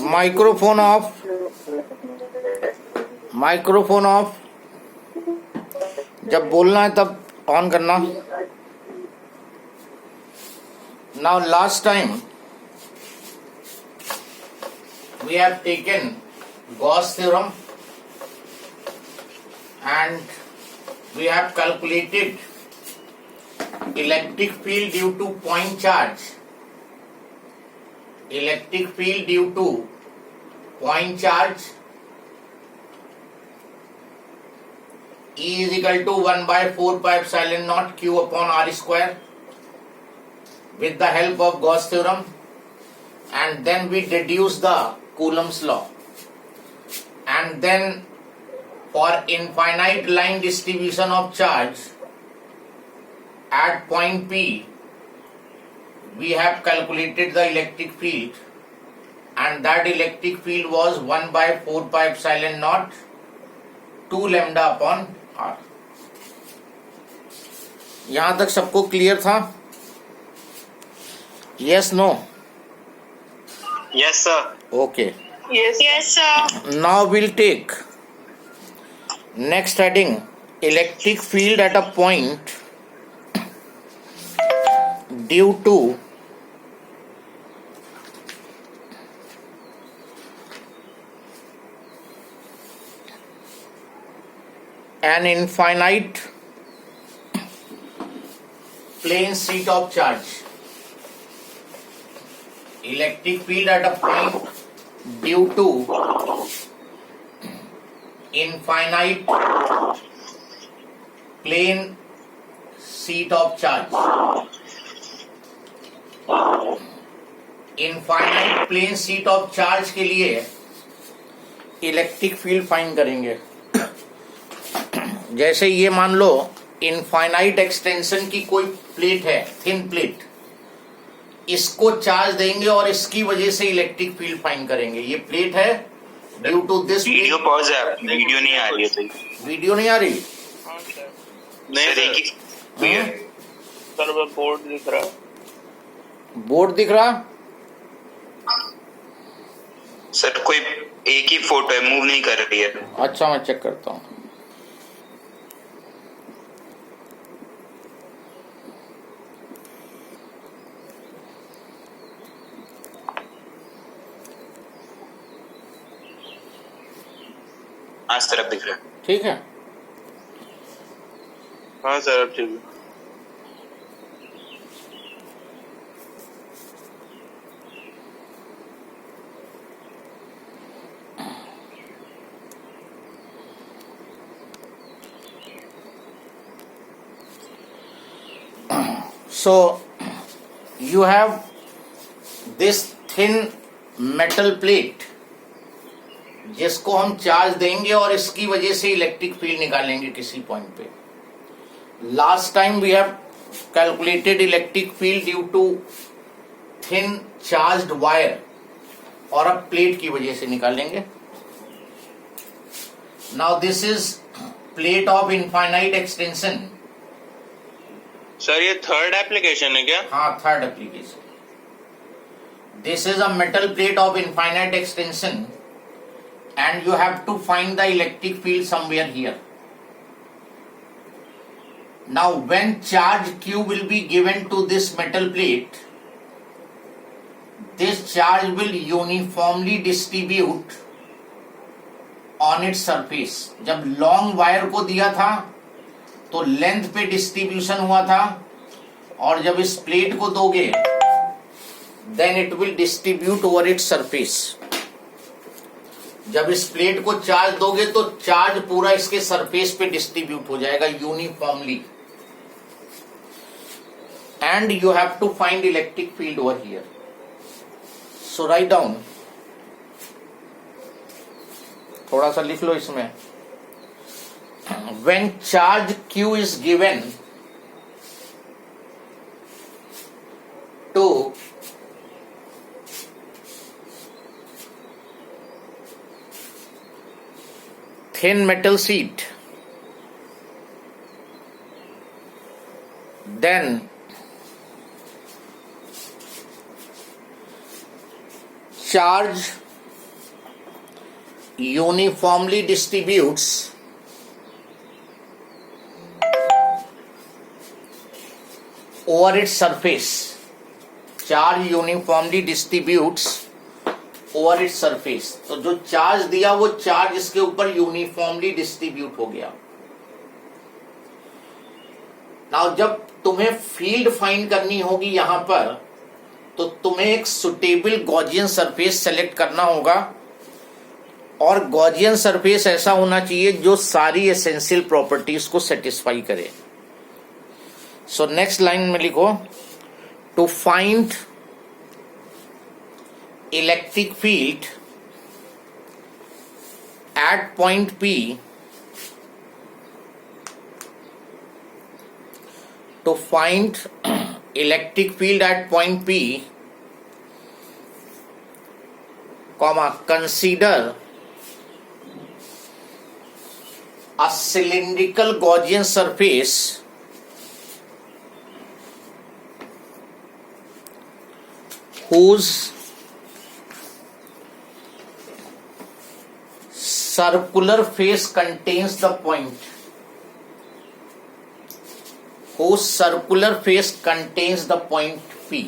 Microphone of, microphone of. जब बोलना है तब ऑन करना। Now last time we have taken Gauss theorem and we have calculated electric field due to point charge. Electric field due to point charge E is equal to 1 by 4 pi epsilon naught Q upon R square with the help of Gauss theorem, and then we deduce the Coulomb's law, and then for infinite line distribution of charge at point P we have calculated the electric field, and that electric field was 1 by 4 pi epsilon naught 2 lambda upon R. यहां तक सबको clear था? Yes, no? Yes, sir. Okay. Yes, sir. Now we'll take next heading, electric field at a point due to an infinite plane sheet of charge. Electric field at a point due to infinite plane sheet of charge. Infinite plane sheet of charge के लिए electric field find करेंगे। जैसे ये मान लो infinite extension की कोई plate है, thin plate, इसको चार्ज देंगे और इसकी वजह से इलेक्ट्रिक फील्ड फाइंड करेंगे। ये प्लेट है, due to this video pause है, वीडियो नहीं आ रही है। सही वीडियो नहीं आ रही? नहीं सर वो बोर्ड दिख रहा है। बोर्ड दिख रहा? सर कोई एक ही फोटो है, मूव नहीं कर रही है। अच्छा, मैं चेक करता हूँ। आज तरफ दिख रहा है। ठीक है। हाँ सर, अब ठीक है। So you have this thin metal plate जिसको हम चार्ज देंगे और इसकी वजह से इलेक्ट्रिक फील्ड निकालेंगे किसी पॉइंट पे। Last time we have calculated electric field due to thin charged wire, और अब प्लेट की वजह से निकालेंगे। Now this is plate of infinite extension. Sir ये थर्ड एप्लीकेशन है क्या? हाँ, third application. This is a metal plate of infinite extension and you have to find the electric field somewhere here. Now when charge Q will be given to this metal plate, this charge will uniformly distribute on its surface. जब long wire को दिया था तो length पे distribution हुआ था, और जब इस प्लेट को दोगे then it will distribute over its surface. जब इस प्लेट को चार्ज दोगे तो चार्ज पूरा इसके सरफेस पे डिस्ट्रीब्यूट हो जाएगा uniformly, and you have to find electric field over here. So write down थोड़ा सा लिख लो इसमें. When charge q is given to thin metal sheet, then charge uniformly distributes over its surface. Charge uniformly distributes over its surface. तो जो charge दिया वो charge इसके ऊपर यूनिफॉर्मली डिस्ट्रीब्यूट हो गया. नाउ जब तुम्हें फील्ड फाइंड करनी होगी यहां पर, तो तुम्हें एक सुटेबल गॉसियन सरफेस सेलेक्ट करना होगा, और गॉसियन सरफेस ऐसा होना चाहिए जो सारी एसेंशियल प्रॉपर्टीज को सेटिस्फाई करे. सो नेक्स्ट लाइन में लिखो, to find electric field at point P, to find electric field at point P, comma, consider a cylindrical Gaussian surface whose circular face contains the point. Whose circular face contains the point P.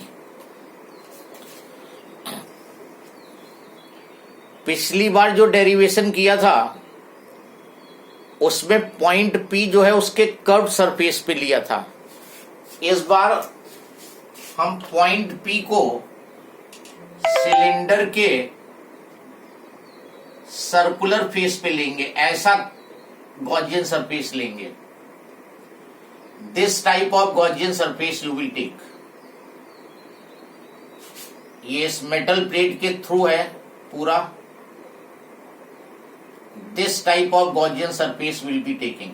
पिछली बार जो derivation किया था उसमें point P जो है उसके curve surface पे लिया था. इस बार हम पॉइंट P को सिलेंडर के सर्कुलर फेस पे लेंगे, ऐसा गॉसियन सरफेस लेंगे. This type of Gaussian surface you will take. ये इस मेटल प्लेट के थ्रू है पूरा. This type of Gaussian surface will be taking.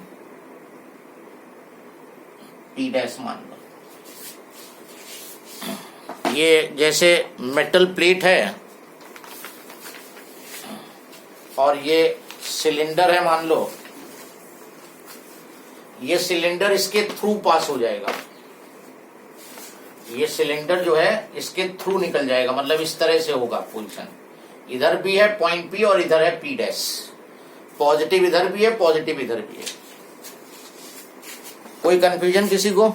P dash मान लो. ये जैसे मेटल प्लेट है और ये सिलेंडर है मान लो. ये सिलेंडर इसके थ्रू पास हो जाएगा. ये सिलेंडर जो है इसके थ्रू निकल जाएगा, मतलब इस तरह से होगा पोजीशन. इधर भी है पॉइंट P और इधर है P डैश. पॉजिटिव इधर भी है, पॉजिटिव इधर भी है. कोई कंफ्यूजन किसी को?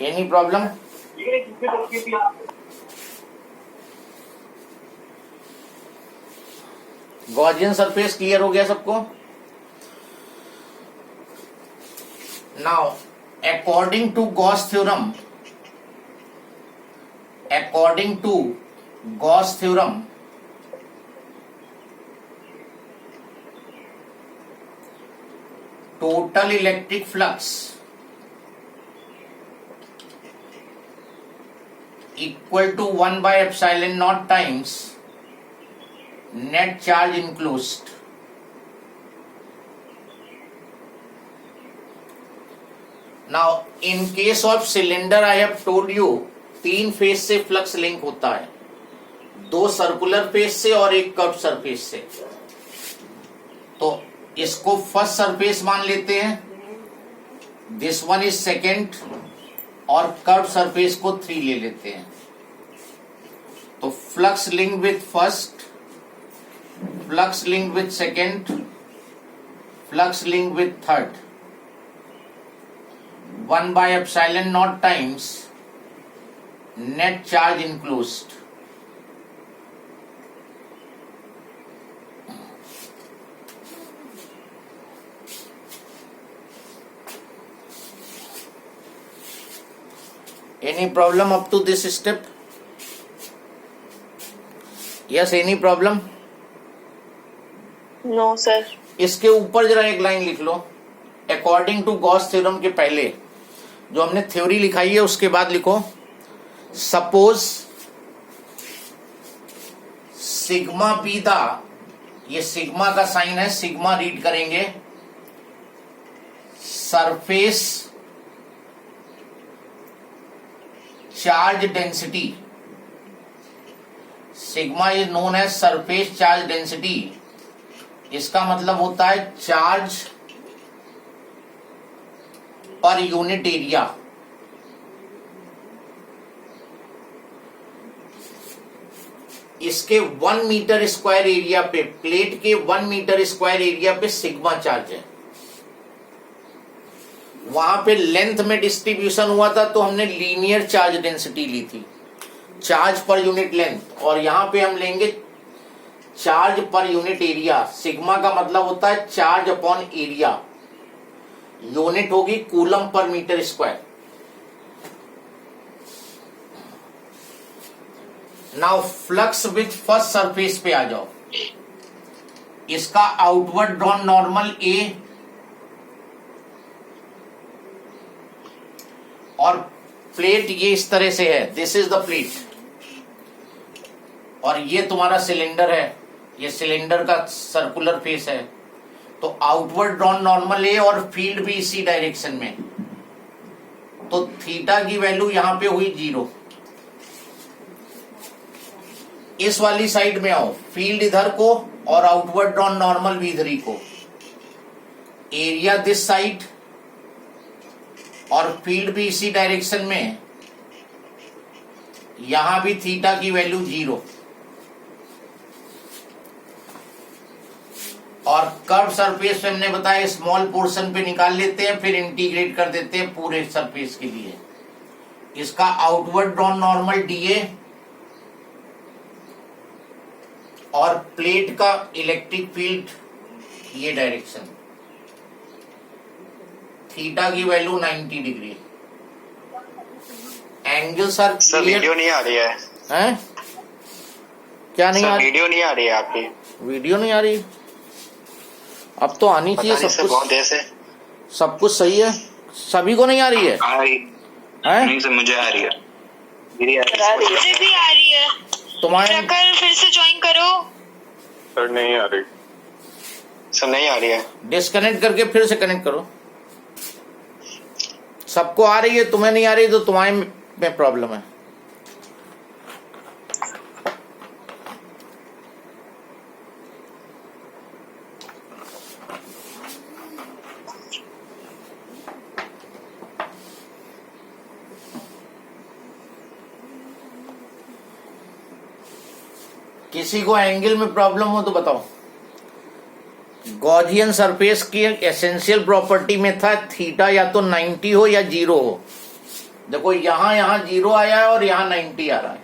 Any problem? Gaussian surface clear हो गया सबको? Now, according to Gauss theorem, total electric flux equal to 1 by epsilon naught times net charge enclosed. Now, in case of cylinder, I have told you 3 face से flux link होता है, 2 circular face से और 1 curve surface से. तो इसको first surface मान लेते हैं, दिस वन इज सेकेंड, और कर्व सरफेस को 3 ले लेते हैं. तो flux link with first, flux link with second, flux link with third, 1 by epsilon naught times net charge enclosed. Any problem up to this step? Yes, any problem? No, sir. इसके ऊपर जरा एक line लिख लो. According to Gauss theorem के पहले जो हमने theory लिखाई है उसके बाद लिखो, सपोज सिग्मा बी द, ये सिग्मा का साइन है, सिग्मा रीड करेंगे surface charge density. Sigma is known as surface charge density. इसका मतलब होता है चार्ज पर यूनिट एरिया। इसके 1 मीटर स्क्वायर एरिया पे, प्लेट के 1 मीटर स्क्वायर एरिया पे सिग्मा चार्ज है। वहां पे लेंथ में डिस्ट्रीब्यूशन हुआ था तो हमने लीनियर चार्ज डेंसिटी ली थी, चार्ज पर यूनिट लेंथ, और यहां पे हम लेंगे charge per unit area. Sigma का मतलब होता है चार्ज अपॉन एरिया, यूनिट होगी coulomb per metre square. Now flux with first surface पे आ जाओ। इसका आउटवर्ड ड्रॉन नॉर्मल ए, और प्लेट ये इस तरह से है, दिस इज द प्लेट, और ये तुम्हारा सिलेंडर है, ये सिलेंडर का सर्कुलर फेस है। तो आउटवर्ड ड्रॉन नॉर्मल ए और फील्ड भी इसी डायरेक्शन में, तो थीटा की वैल्यू यहां पे हुई 0। इस वाली साइड में आओ, फील्ड इधर को और आउटवर्ड ड्रॉन नॉर्मल भी इधर ही को, एरिया दिस साइड और फील्ड भी इसी डायरेक्शन में, यहां भी थीटा की वैल्यू 0। और कर्व सरफेस पे हमने बताया स्मॉल पोर्शन पे निकाल लेते हैं, फिर इंटीग्रेट कर देते हैं पूरे सरफेस के लिए। इसका आउटवर्ड ड्रॉन नॉर्मल डीए और प्लेट का इलेक्ट्रिक फील्ड ये डायरेक्शन, थीटा की value 90 degree. Angle sir video नहीं आ रही है। हैं? क्या नहीं आ रही? वीडियो नहीं आ रही है आपकी। वीडियो नहीं आ रही? अब तो आनी चाहिए सब कुछ। बहुत देर से सब कुछ सही है, सभी को नहीं आ रही है? आ रही हैं? नहीं सर, मुझे आ रही है। मेरी आ रही है। मुझे भी आ रही है। तुम्हारे प्रखर फिर से ज्वाइन करो। सर नहीं आ रही। सर नहीं आ रही है। डिस्कनेक्ट करके फिर से कनेक्ट करो। सबको आ रही है, तुम्हें नहीं आ रही तो तुम्हारे में प्रॉब्लम है। किसी को एंगल में प्रॉब्लम हो तो बताओ। गॉसियन सरफेस की एसेंशियल प्रॉपर्टी में था थीटा या तो 90 हो या 0 हो। देखो यहां 0 आया है और यहां 90 आ रहा है।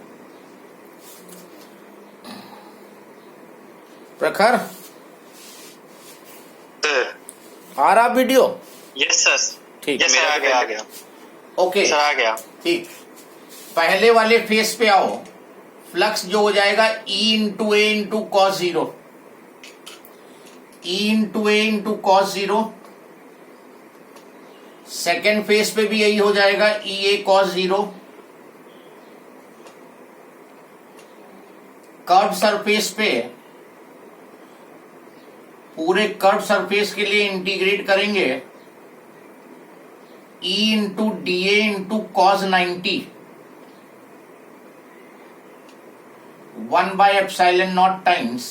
प्रखर आ रहा वीडियो? Yes sir. ठीक यस सर, आ गया। ओके सर आ गया। ठीक। पहले वाले फेस पे आओ। फ्लक्स जो हो जाएगा E into a into cos 0, E into a into cos 0। Second face पे भी यही हो जाएगा, E a cos 0। Curve surface पे, पूरे कर्व सरफेस के लिए इंटीग्रेट करेंगे E into d a into cos 90, 1/ε0 times,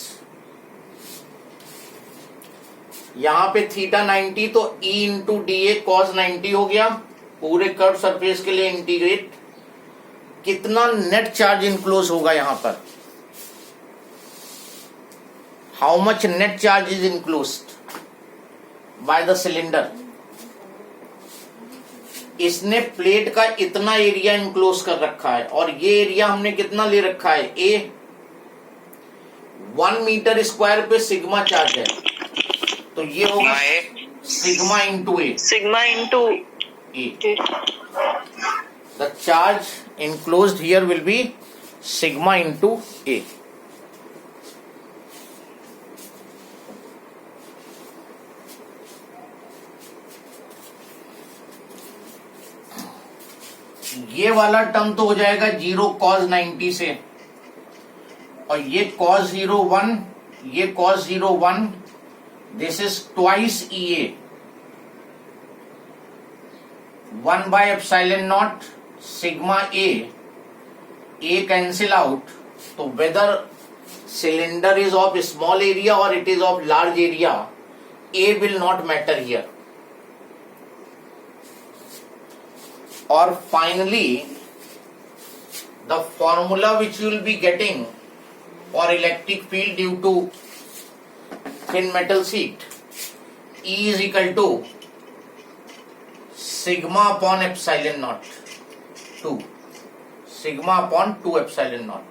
यहां पे थीटा 90 तो E इंटू डी ए कॉस 90 हो गया। पूरे कर्व सरफेस के लिए इंटीग्रेट, कितना नेट चार्ज इनक्लोज होगा यहां पर? How much net charge is enclosed by the cylinder? इसने प्लेट का इतना एरिया इनक्लोज कर रखा है और ये एरिया हमने कितना ले रखा है? ए। 1 मीटर स्क्वायर पे सिग्मा चार्ज है, तो ये होगा sigma into A. Sigma into A. The charge enclosed here will be sigma into A. ये वाला टर्म तो हो जाएगा 0 cos 90 से, और ये cos 0 1, ये cos 0 1, this is twice EA, 1 by epsilon naught sigma A cancel out. तो whether cylinder is of small area or it is of large area, A will not matter here. Or finally, the formula which you will be getting for electric field due to thin metal sheet, E is equal to sigma upon epsilon naught 2, sigma upon 2 epsilon naught.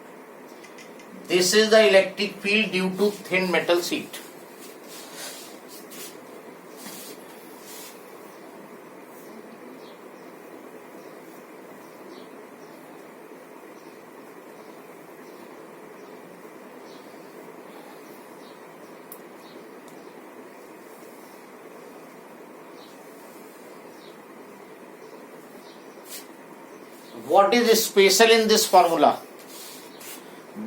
This is the electric field due to thin metal sheet. What is special in this formula?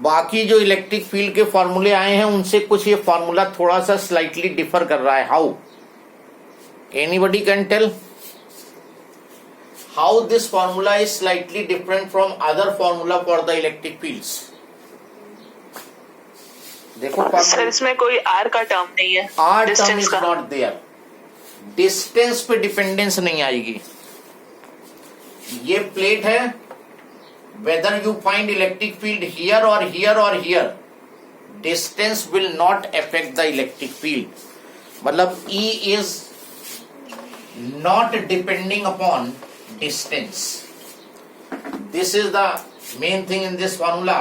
बाकी जो electric field के फॉर्मूले आए हैं उनसे कुछ ये formula थोड़ा सा स्लाइटली डिफर कर रहा है. How? Anybody can tell how this formula is slightly different from other formula for the electric fields? देखो सर इसमें कोई आर का टर्म नहीं है. आर टर्म Distance इज का. Not there. डिस्टेंस पे डिपेंडेंस नहीं आएगी. ये प्लेट है, whether you find electric field here or here or here, distance will not affect the electric field. मतलब E is not depending upon distance. This is the main thing in this formula.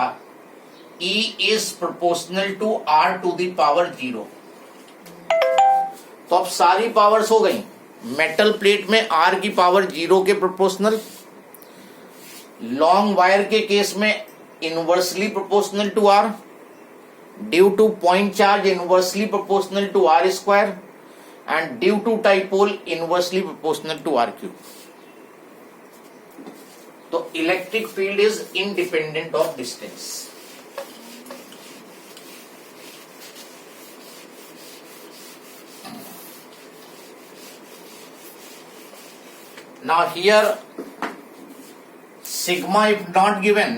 E is proportional to R to the power 0. तो अब सारी powers हो गई. Metal plate में R की power 0 के proportional, long wire के केस में inversely proportional to r, due to point charge inversely proportional to r square, and due to dipole inversely proportional to r cube. तो electric field is independent of distance. Now here sigma if not given,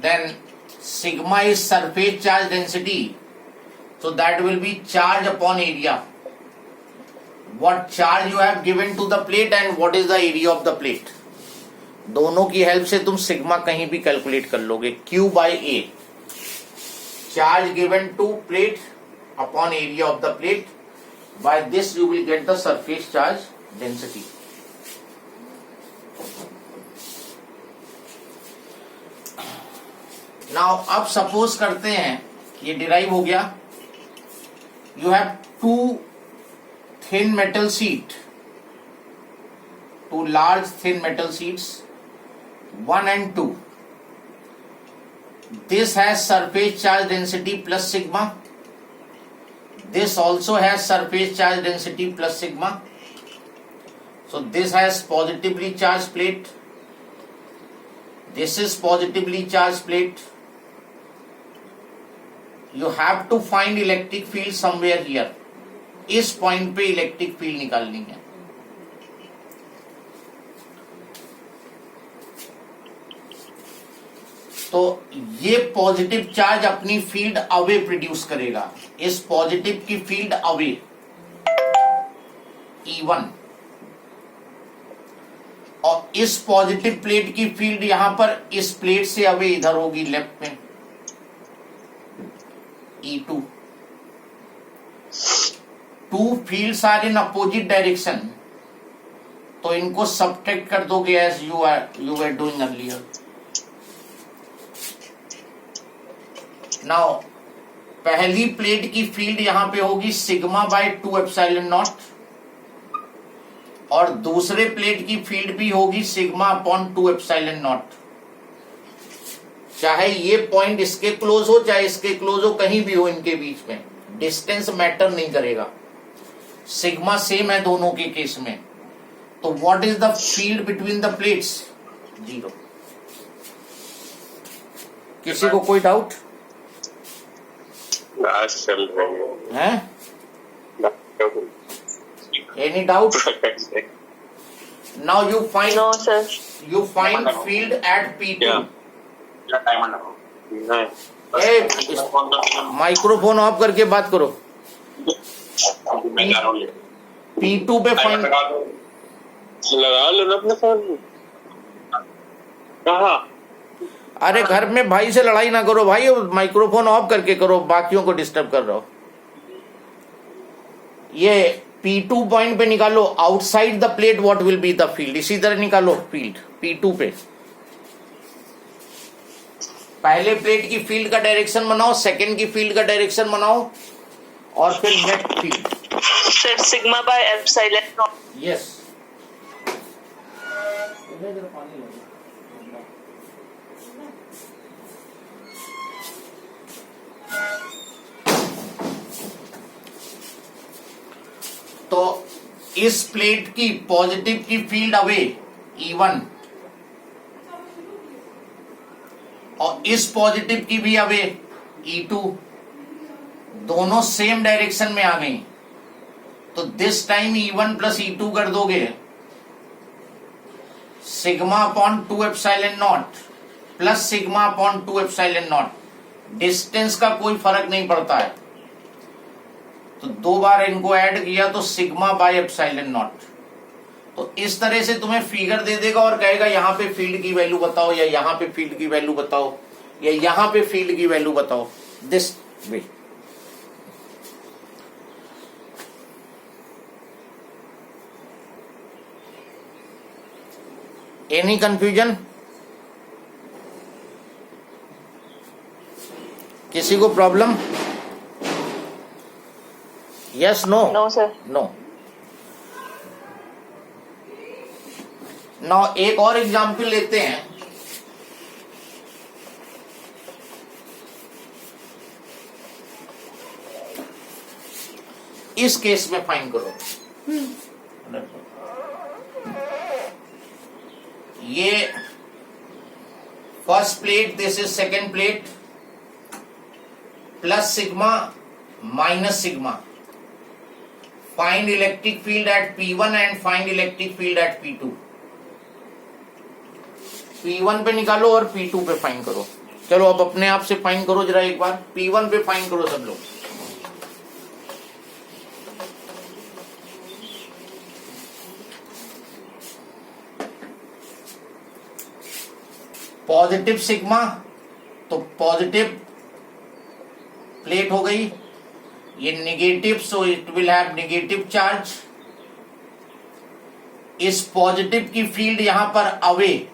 then sigma is surface charge density, so that will be charge upon area. What charge you have given to the plate and what is the area of the plate, दोनों की help से तुम sigma कहीं भी calculate कर लोगे. Q by A, charge given to plate upon area of the plate. By this you will get the surface charge density. Now अब suppose करते हैं ये डिराइव हो गया. You have two thin metal sheet, two large thin metal sheets 1 and 2. This has surface charge density plus sigma. This also has surface charge density plus sigma. So this has positively charged plate. This is positively charged plate. You have to find electric field somewhere here. इस point पे electric field निकालनी है. तो ये positive charge अपनी field away produce करेगा. इस positive की फील्ड अवे E1, और इस पॉजिटिव प्लेट की फील्ड यहां पर इस प्लेट से अवे इधर होगी लेफ्ट में E2. Two fields are in opposite direction, तो इनको सब्ट्रैक्ट कर दोगे as you were doing earlier. Now पहली प्लेट की फील्ड यहां पे होगी सिग्मा बाय 2 एप्सिलॉन नॉट, और दूसरे प्लेट की फील्ड भी होगी सिग्मा अपॉन 2 एप्सिलॉन नॉट. चाहे ये पॉइंट इसके क्लोज हो चाहे इसके क्लोज हो, कहीं भी हो इनके बीच में, डिस्टेंस मैटर नहीं करेगा. सिग्मा सेम है दोनों के केस में. तो what is the field between the plates? 0. किसी को कोई डाउट? क्लास चल रही है. हैं? Any doubt? Now you find No, sir. field at P2. Yeah. नहीं. माइक्रोफोन ऑफ करके बात करो. P2 पे फाइंड लगा लो ना अपने फोन में. कहाँ? अरे घर में भाई से लड़ाई ना करो भाई, माइक्रोफोन ऑफ करके करो, बाकियों को डिस्टर्ब कर रहे हो. ये P2 पॉइंट पे निकालो, outside the plate what will be the field. इसी तरह निकालो फील्ड P2 पे. पहले प्लेट की फील्ड का डायरेक्शन बनाओ, सेकंड की फील्ड का डायरेक्शन बनाओ, और फिर net field. Sir, sigma by epsilon naught. Yes. तो इस प्लेट की पॉजिटिव की फील्ड अवे E1 और इस पॉजिटिव की भी अवे E2, दोनों सेम डायरेक्शन में आ गई. तो this time E1 plus E2 कर दोगे, sigma upon 2 epsilon not plus sigma upon 2 epsilon not. Distance का कोई फर्क नहीं पड़ता है, तो दो बार इनको ऐड किया तो सिग्मा बाय एप्सिलॉन नॉट. तो इस तरह से तुम्हें फिगर दे देगा और कहेगा यहां पे फील्ड की वैल्यू बताओ, या यहां पे फील्ड की वैल्यू बताओ, या यहां पे फील्ड की वैल्यू बताओ. This way. Any confusion? किसी को problem? Yes no? No, sir. No. Now एक और एग्जाम्पल लेते हैं. इस केस में फाइन करो. ये first plate, this is second plate, plus sigma minus sigma. Find electric field eight P1 and find electric field eight P2. P1 पे निकालो और P2 पे फाइंड करो. चलो अब अपने आप से फाइंड करो जरा एक बार. P1 पे फाइंड करो सब लोग. पॉजिटिव सिग्मा, तो पॉजिटिव प्लेट हो गई. ये negative, so it will have negative charge. इस पॉजिटिव की फील्ड यहां पर अवे